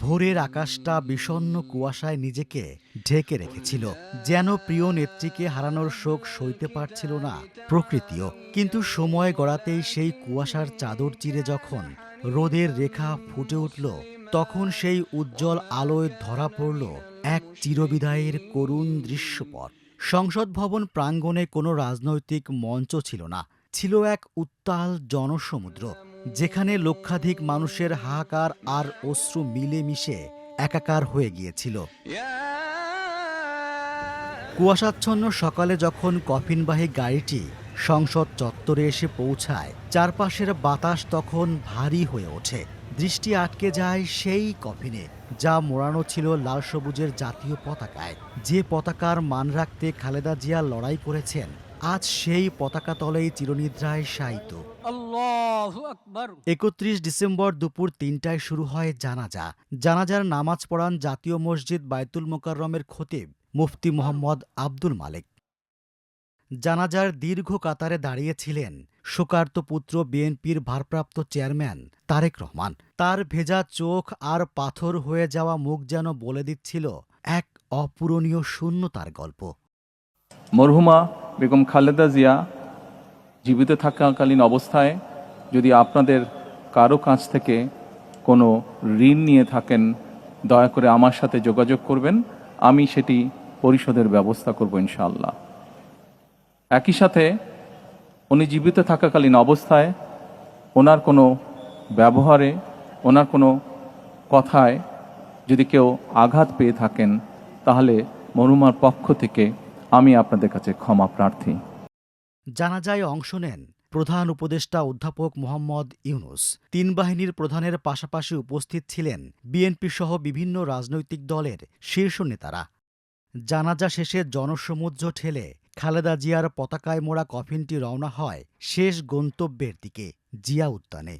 ভোরের আকাশটা বিষণ্ণ কুয়াশায় নিজেকে ঢেকে রেখেছিল, যেন প্রিয় নেত্রীকে হারানোর শোক সইতে পারছিল না প্রকৃতিও। কিন্তু সময় গড়াতেই সেই কুয়াশার চাদর চিরে যখন রোদের রেখা ফুটে উঠল, তখন সেই উজ্জ্বল আলোয় ধরা পড়ল এক চিরবিদায়ের করুণ দৃশ্যপট। সংসদ ভবন প্রাঙ্গণে কোনো রাজনৈতিক মঞ্চ ছিল না, ছিল এক উত্তাল জনসমুদ্র, যেখানে লক্ষাধিক মানুষের হাহাকার আর অশ্রু মিলেমিশে একাকার হয়ে গিয়েছিল। কুয়াশাচ্ছন্ন সকালে যখন কফিনবাহী গাড়িটি সংসদ চত্বরে এসে পৌঁছায়, চারপাশের বাতাস তখন ভারী হয়ে ওঠে। দৃষ্টি আটকে যায় সেই কফিনে, যা মোড়ানো ছিল লাল সবুজের জাতীয় পতাকায়। যে পতাকার মান রাখতে খালেদা জিয়া লড়াই করেছেন, আজ সেই পতাকা তলেই চিরনিদ্রায় শায়িত। ৩১ ডিসেম্বর দুপুর ৩টায় শুরু হয় জানাজা। জানাজার নামাজ পড়ান জাতীয় মসজিদ বায়তুল মোকাররমের খতিব মুফতি মোহাম্মদ আব্দুল মালেক। জানাজার দীর্ঘ কাতারে দাঁড়িয়েছিলেন শোকার্ত পুত্র বিএনপির ভারপ্রাপ্ত চেয়ারম্যান তারেক রহমান। তার ভেজা চোখ আর পাথর হয়ে যাওয়া মুখ যেন বলে দিচ্ছিল এক অপূরণীয় শূন্যতার গল্প। মরহুমা বেগম খালেদা জিয়া জীবিত থাকাকালীন অবস্থায় যদি আপনাদের কারো কাছ থেকে কোনো ঋণ নিয়ে থাকেন, দয়া করে আমার সাথে যোগাযোগ করবেন, আমি সেটি পরিশোধের ব্যবস্থা করব ইনশাআল্লাহ। একই সাথে উনি জীবিত থাকাকালীন অবস্থায় ওনার কোনো ব্যবহারে, ওনার কোনো কথায় যদি কেউ আঘাত পেয়ে থাকেন, তাহলে মরহুমার পক্ষ থেকে আমি আপনাদের কাছে ক্ষমা প্রার্থী। জানাজায় অংশ নেন প্রধান উপদেষ্টা অধ্যাপক মোহাম্মদ ইউনুস। তিন বাহিনীর প্রধানের পাশাপাশি উপস্থিত ছিলেন বিএনপি সহ বিভিন্ন রাজনৈতিক দলের শীর্ষ নেতারা। জানাজা শেষে জনসমুদ্র ঠেলে খালেদা জিয়ার পতাকায় মোড়া কফিনটি রওনা হয় শেষ গন্তব্যের দিকে, জিয়া উদ্যানে।